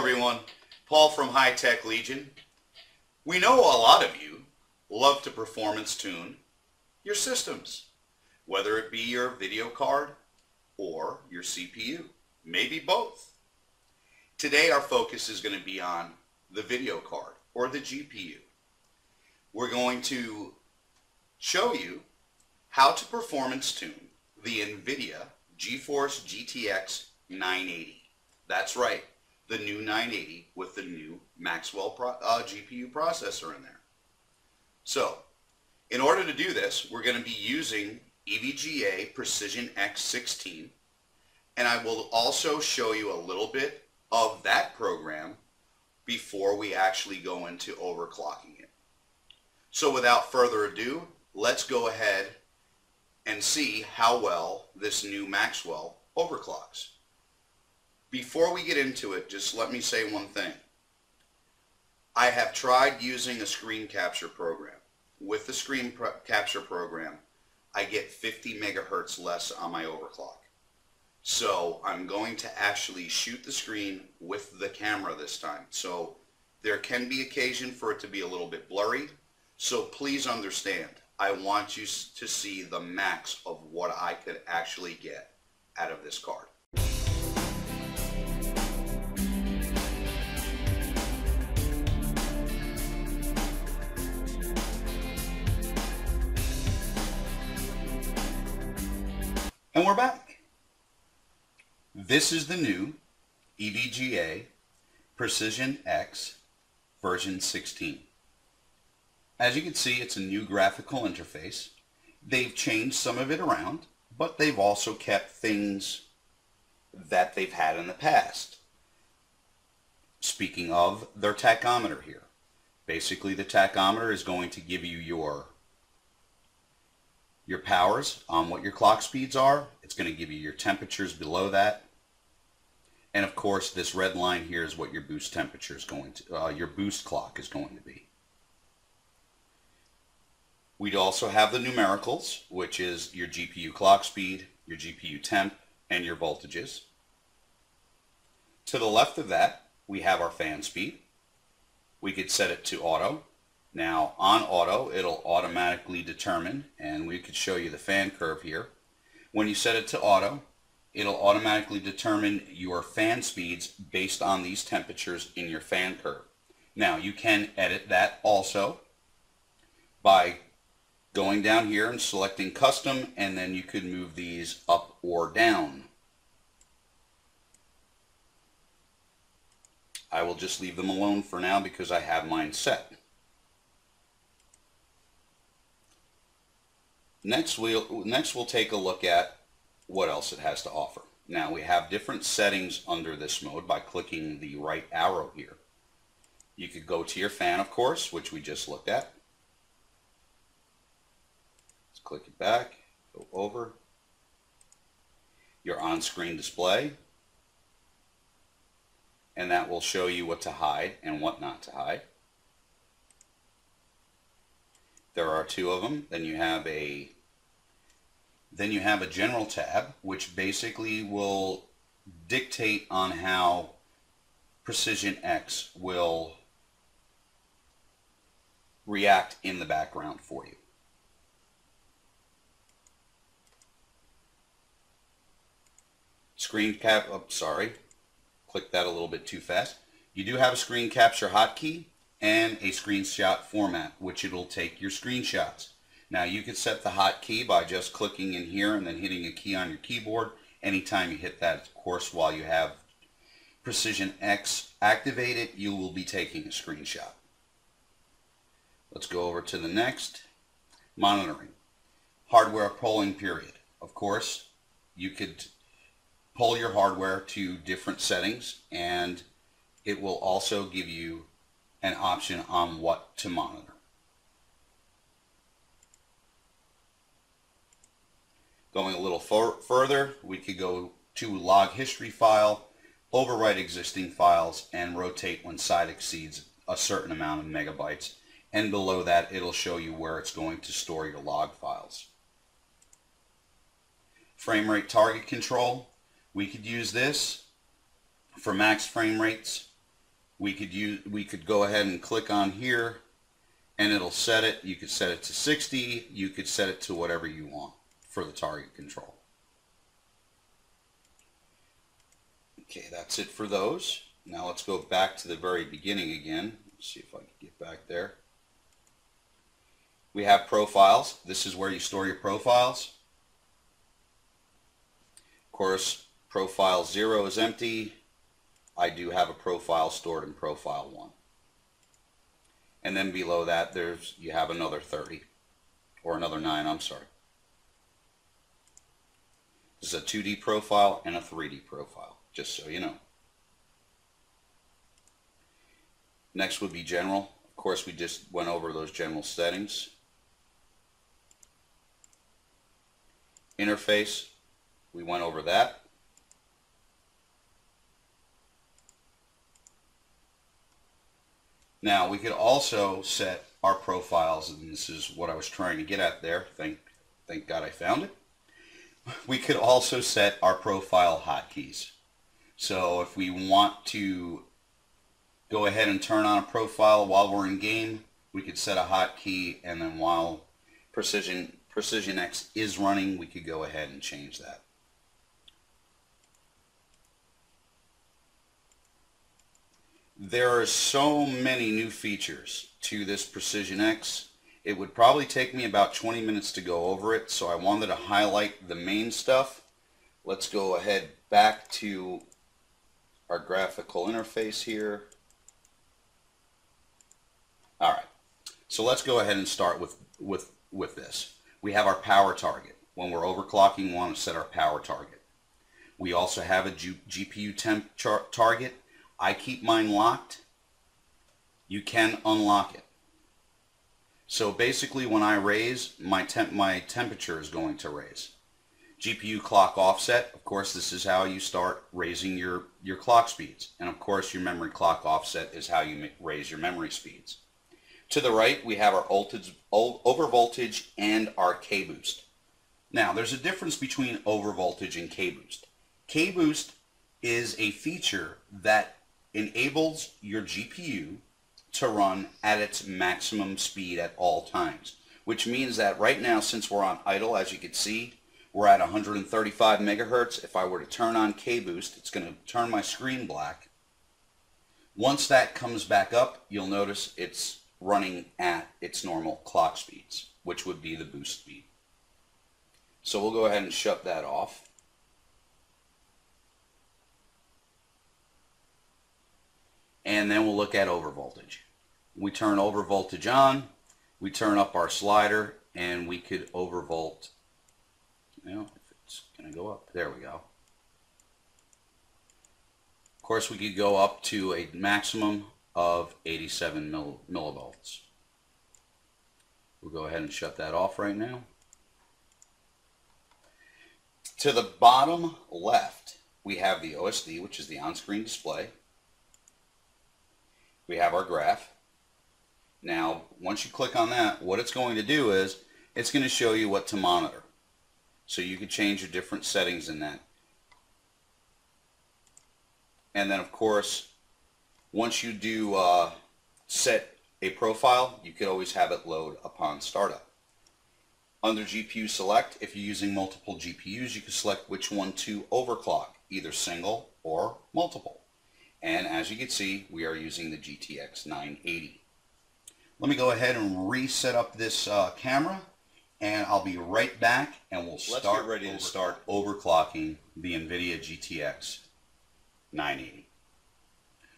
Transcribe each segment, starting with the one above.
everyone, Paul from High Tech Legion. We know a lot of you love to performance tune your systems, whether it be your video card or your CPU, maybe both. Today our focus is going to be on the video card or the GPU. We're going to show you how to performance tune the NVIDIA Geforce GTX 980. That's right, the new 980 with the new Maxwell GPU processor in there. So, in order to do this, we're going to be using EVGA Precision X16, and I will also show you a little bit of that program before we actually go into overclocking it. So without further ado, let's go ahead and see how well this new Maxwell overclocks. Before we get into it, just let me say one thing. I have tried using a screen capture program. With the screen capture program, I get 50 megahertz less on my overclock. So I'm going to actually shoot the screen with the camera this time. So there can be occasion for it to be a little bit blurry. So please understand, I want you to see the max of what I could actually get out of this card. And we're back. This is the new EVGA Precision X version 16. As you can see, it's a new graphical interface. They've changed some of it around, but they've also kept things that they've had in the past. Speaking of their tachometer here, basically the tachometer is going to give you your powers on what your clock speeds are. It's going to give you your temperatures below that. And of course, this red line here is what your boost temperature is going to, your boost clock is going to be. We'd also have the numericals, which is your GPU clock speed, your GPU temp, and your voltages. To the left of that, we have our fan speed. We could set it to auto. Now, on auto, it'll automatically determine, and we could show you the fan curve here. When you set it to auto, it'll automatically determine your fan speeds based on these temperatures in your fan curve. Now, you can edit that also by going down here and selecting custom, and then you could move these up or down. I will just leave them alone for now because I have mine set. Next we'll take a look at what else it has to offer. Now we have different settings under this mode by clicking the right arrow here. You could go to your fan, of course, which we just looked at. Let's click it back, go over. Your on-screen display, and that will show you what to hide and what not to hide. There are two of them. Then you have a general tab, which basically will dictate on how Precision X will react in the background for you. Screen cap, oh, sorry, click that a little bit too fast. You do have a screen capture hotkey and a screenshot format, which it'll take your screenshots. Now you can set the hotkey by just clicking in here and then hitting a key on your keyboard. Anytime you hit that, of course, while you have Precision X activated, you will be taking a screenshot. Let's go over to the next. Monitoring. Hardware polling period. Of course, you could poll your hardware to different settings, and it will also give you an option on what to monitor. Going a little further, we could go to log history file, overwrite existing files, and rotate when site exceeds a certain amount of megabytes. And below that, it'll show you where it's going to store your log files. Frame rate target control. We could use this for max frame rates we could go ahead and click on here and it'll set it. You could set it to 60, you could set it to whatever you want for the target control. Okay, that's it for those. Now let's go back to the very beginning again. Let's see if I can get back there. We have profiles. This is where you store your profiles. Of course, profile 0 is empty. I do have a profile stored in profile 1. And then below that, you have another 30, or another 9, I'm sorry. This is a 2D profile and a 3D profile, just so you know. Next would be general. Of course, we just went over those general settings. Interface, we went over that. Now we could also set our profiles, and this is what I was trying to get at there. Thank God I found it. We could also set our profile hotkeys. So if we want to go ahead and turn on a profile while we're in game, we could set a hotkey, and then while Precision X is running, we could go ahead and change that. There are so many new features to this Precision X. It would probably take me about 20 minutes to go over it, so I wanted to highlight the main stuff. Let's go ahead back to our graphical interface here. Alright, so let's go ahead and start with this. We have our power target. When we're overclocking, we want to set our power target. We also have a GPU temp target. I keep mine locked. You can unlock it. So basically when I raise, my temperature is going to raise. GPU clock offset, of course this is how you start raising your clock speeds. And of course your memory clock offset is how you raise your memory speeds. To the right we have our overvoltage and our K-boost. Now there's a difference between overvoltage and K-boost. K-boost is a feature that enables your GPU to run at its maximum speed at all times, which means that right now, since we're on idle, as you can see, we're at 135 megahertz. If I were to turn on K-boost, it's going to turn my screen black. Once that comes back up, you'll notice it's running at its normal clock speeds, which would be the boost speed. So we'll go ahead and shut that off. And then we'll look at overvoltage. We turn overvoltage on, we turn up our slider, and we could overvolt. You know, if it's going to go up, there we go. Of course, we could go up to a maximum of 87 millivolts. We'll go ahead and shut that off right now. To the bottom left, we have the OSD, which is the on-screen display. We have our graph. Now, once you click on that, what it's going to do is it's going to show you what to monitor. So you can change your different settings in that. And then, of course, once you do set a profile, you could always have it load upon startup. Under GPU select, if you're using multiple GPUs, you can select which one to overclock, either single or multiple. And as you can see, we are using the GTX 980. Let me go ahead and reset up this camera, and I'll be right back, and we'll start overclocking the NVIDIA GTX 980.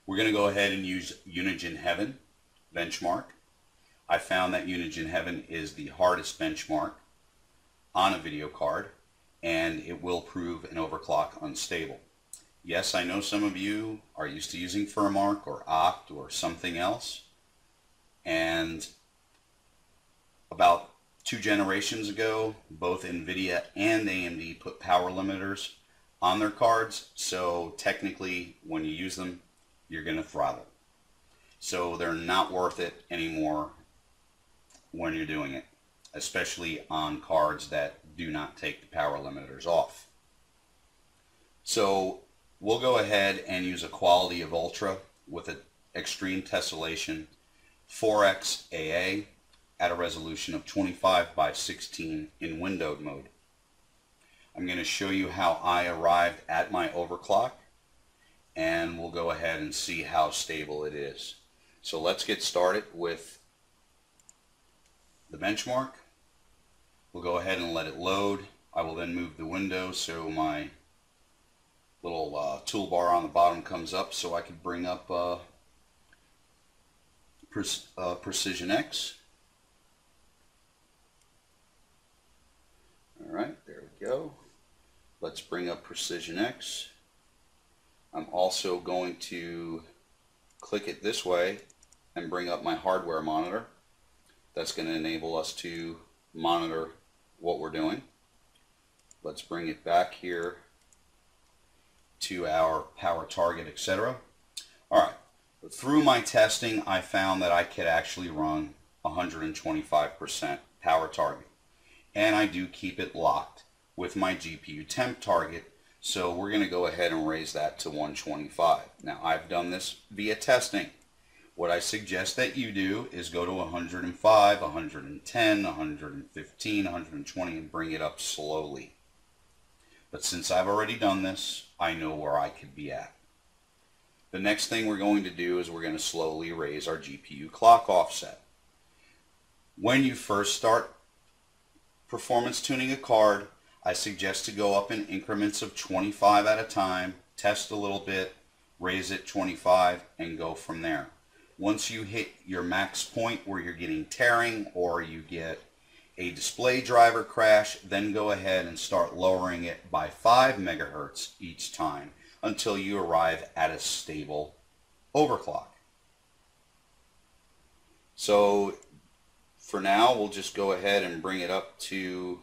We're going to go ahead and use Unigine Heaven benchmark. I found that Unigine Heaven is the hardest benchmark on a video card, and it will prove an overclock unstable. Yes, I know some of you are used to using Firmark or Oct or something else, and about 2 generations ago, both NVIDIA and AMD put power limiters on their cards, so technically when you use them, you're going to throttle. So they're not worth it anymore when you're doing it, especially on cards that do not take the power limiters off. So we'll go ahead and use a quality of Ultra with a extreme tessellation 4x AA at a resolution of 25 by 16 in windowed mode. I'm going to show you how I arrived at my overclock, and we'll go ahead and see how stable it is. So let's get started with the benchmark. We'll go ahead and let it load. I will then move the window so my little toolbar on the bottom comes up so I can bring up Precision X. Alright, there we go. Let's bring up Precision X. I'm also going to click it this way and bring up my hardware monitor. That's going to enable us to monitor what we're doing. Let's bring it back here to our power target, etc. Alright, through my testing I found that I could actually run 125% power target, and I do keep it locked with my GPU temp target, so we're going to go ahead and raise that to 125. Now I've done this via testing. What I suggest that you do is go to 105, 110, 115, 120 and bring it up slowly. But since I've already done this, I know where I could be at. The next thing we're going to do is we're going to slowly raise our GPU clock offset. When you first start performance tuning a card, I suggest to go up in increments of 25 at a time, test a little bit, raise it 25, and go from there. Once you hit your max point where you're getting tearing or you get a display driver crash, then go ahead and start lowering it by 5 megahertz each time until you arrive at a stable overclock. So for now, we'll just go ahead and bring it up to,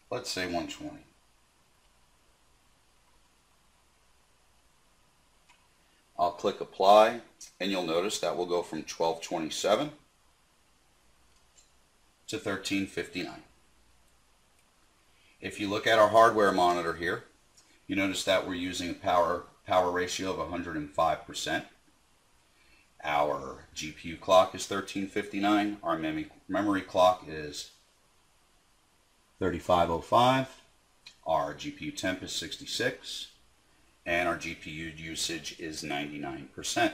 let's say 120. I'll click apply, and you'll notice that will go from 1227 to 1359. If you look at our hardware monitor here, you notice that we're using a power ratio of 105%. Our GPU clock is 1359. Our memory clock is 3505. Our GPU temp is 66. And our GPU usage is 99%.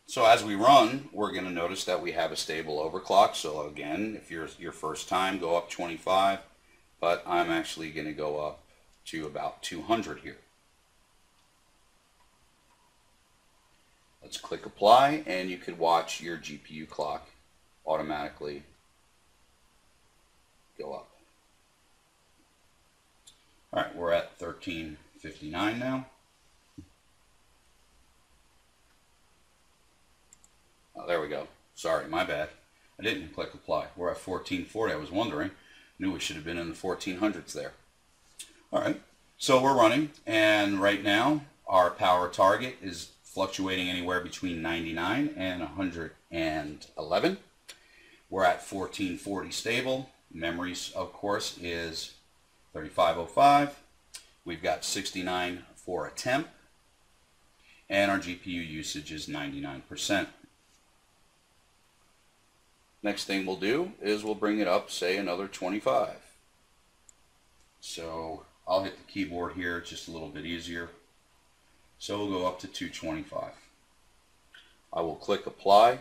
So as we run, we're going to notice that we have a stable overclock. So again, if you're your first time, go up 25, but I'm actually going to go up to about 200 here. Let's click apply, and you could watch your GPU clock automatically go up. Alright, we're at 1359 now. Oh, there we go. Sorry, my bad. I didn't click apply. We're at 1440. I was wondering. Knew we should have been in the 1400s there. Alright, so we're running, and right now our power target is fluctuating anywhere between 99 and 111. We're at 1440 stable. Memories, of course, is 3505. We've got 69 for a temp, and our GPU usage is 99%. Next thing we'll do is we'll bring it up, say, another 25. So I'll hit the keyboard here, it's just a little bit easier. So we'll go up to 225. I will click apply.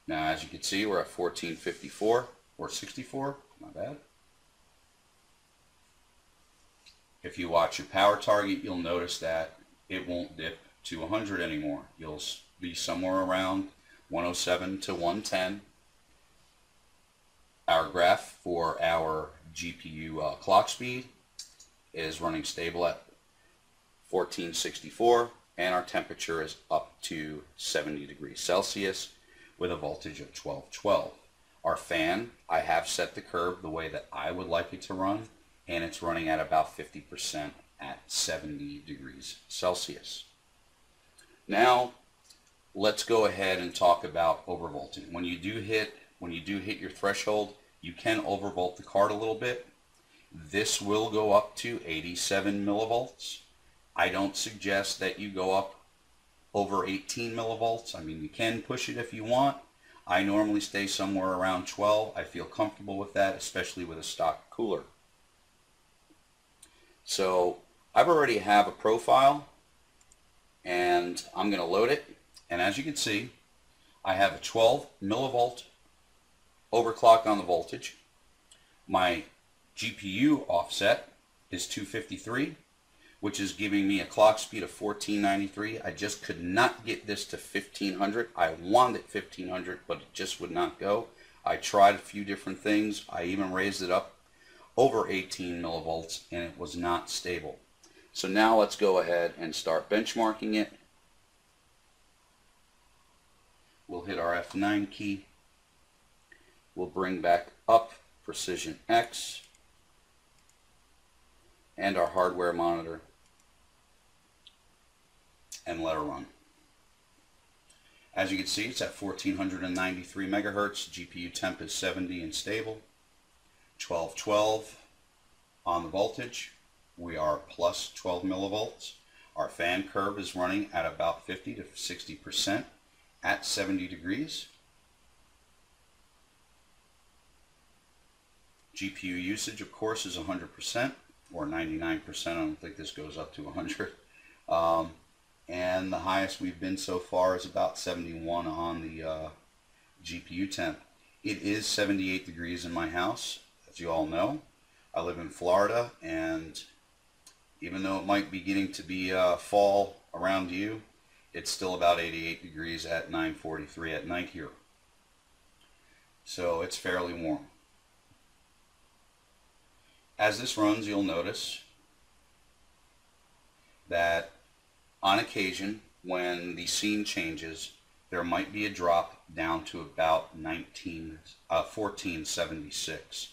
Now as you can see, we're at 1454 or 64, my bad. If you watch your power target, you'll notice that it won't dip to 100 anymore. You'll be somewhere around 107 to 110. Our graph for our GPU clock speed is running stable at 1464, and our temperature is up to 70 degrees Celsius with a voltage of 1212. Our fan, I have set the curve the way that I would like it to run, and it's running at about 50% at 70 degrees Celsius. Now, let's go ahead and talk about overvolting. When you do hit your threshold, You can overvolt the card a little bit. This will go up to 87 millivolts. I don't suggest that you go up over 18 millivolts. I mean, you can push it if you want. I normally stay somewhere around 12. I feel comfortable with that, especially with a stock cooler. So I've already have a profile, and I'm going to load it. And as you can see, I have a 12 millivolt overclock on the voltage. My GPU offset is 253, which is giving me a clock speed of 1493. I just could not get this to 1500. I wanted 1500, but it just would not go. I tried a few different things. I even raised it up over 18 millivolts, and it was not stable. So now let's go ahead and start benchmarking it. We'll hit our F9 key. We'll bring back up Precision X and our hardware monitor and let her run. As you can see, it's at 1493 megahertz. GPU temp is 70 and stable. 1212 on the voltage. We are plus 12 millivolts. Our fan curve is running at about 50 to 60% at 70 degrees. GPU usage, of course, is 100% or 99%. I don't think this goes up to 100. And the highest we've been so far is about 71 on the GPU temp. It is 78 degrees in my house, as you all know. I live in Florida, and even though it might be getting to be fall around you, it's still about 88 degrees at 9:43 at night here. So it's fairly warm. As this runs, you'll notice that on occasion, when the scene changes, there might be a drop down to about 1476.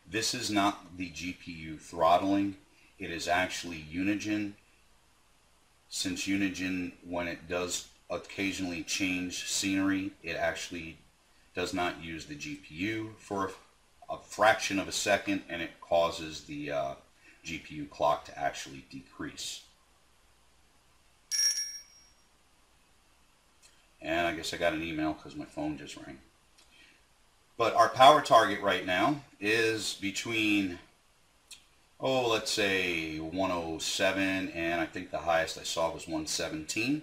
This is not the GPU throttling. It is actually Unigen. Since Unigen, when it does occasionally change scenery, it actually does not use the GPU for a fraction of a second, and it causes the GPU clock to actually decrease. And I guess I got an email because my phone just rang. But our power target right now is between, let's say 107, and I think the highest I saw was 117.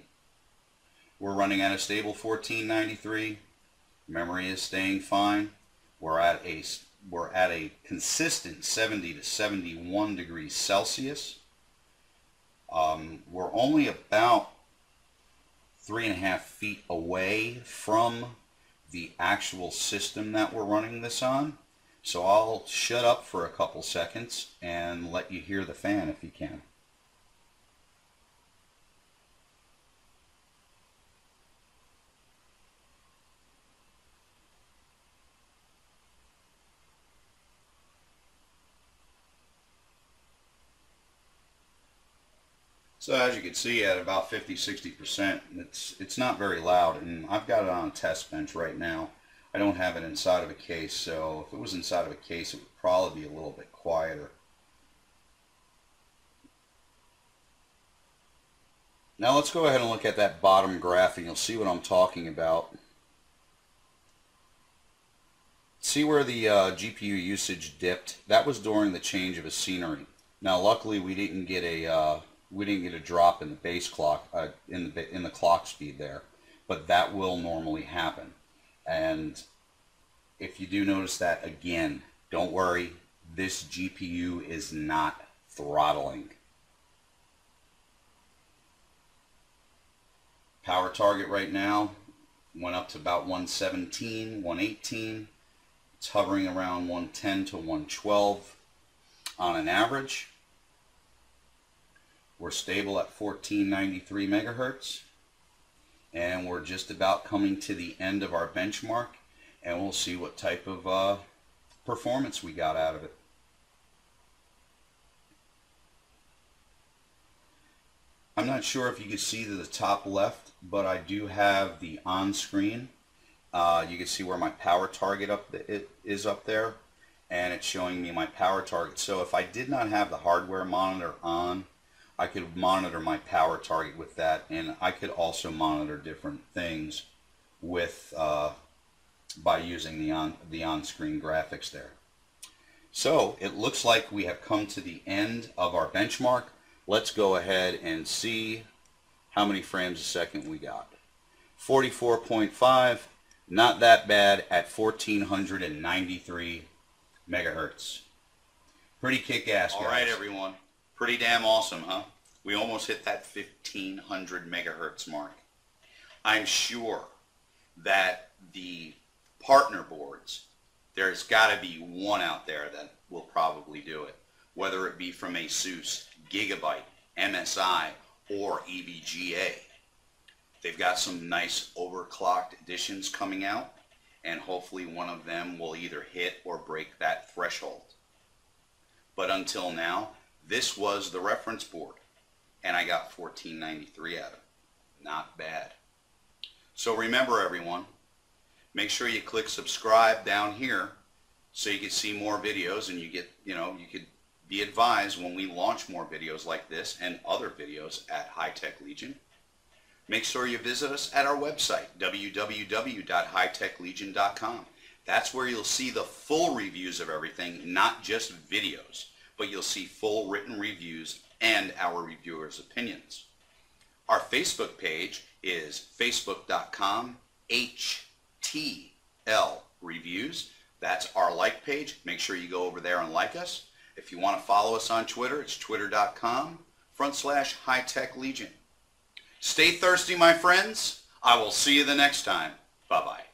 We're running at a stable 1493. Memory is staying fine. We're at a consistent 70 to 71 degrees Celsius. We're only about 3.5 feet away from the actual system that we're running this on. So I'll shut up for a couple seconds and let you hear the fan if you can. So as you can see, at about 50-60%, it's not very loud, and I've got it on a test bench right now. I don't have it inside of a case, so if it was inside of a case, it would probably be a little bit quieter. Now let's go ahead and look at that bottom graph, and you'll see what I'm talking about. See where the GPU usage dipped? That was during the change of a scenery. Now luckily we didn't get a drop in the base clock, in the clock speed there, but that will normally happen. And if you do notice that, again, don't worry, this GPU is not throttling. Power target right now went up to about 117, 118. It's hovering around 110 to 112 on an average. We're stable at 1493 megahertz, and we're just about coming to the end of our benchmark, and we'll see what type of performance we got out of it. I'm not sure if you can see to the top left, but I do have the on-screen You can see where my power target is up there, and it's showing me my power target. So if I did not have the hardware monitor on, I could monitor my power target with that, and I could also monitor different things with by using the on-screen graphics there. So it looks like we have come to the end of our benchmark. Let's go ahead and see how many frames a second we got. 44.5, not that bad at 1493 megahertz. Pretty kick-ass, guys. All right, everyone. Pretty damn awesome, huh? We almost hit that 1500 megahertz mark. I'm sure that the partner boards, there's got to be one out there that will probably do it, whether it be from ASUS, Gigabyte, MSI, or EVGA. They've got some nice overclocked editions coming out, and hopefully one of them will either hit or break that threshold. But until now, this was the reference board, and I got 1493 out of it. Not bad. So remember, everyone, make sure you click subscribe down here so you can see more videos, and you could be advised when we launch more videos like this and other videos at High Tech Legion. Make sure you visit us at our website, www.hightechlegion.com. That's where you'll see the full reviews of everything, not just videos, but you'll see full written reviews and our reviewers' opinions. Our Facebook page is facebook.com/HTL Reviews. That's our like page. Make sure you go over there and like us. If you want to follow us on Twitter, it's twitter.com/HighTechLegion. Stay thirsty, my friends. I will see you the next time. Bye-bye.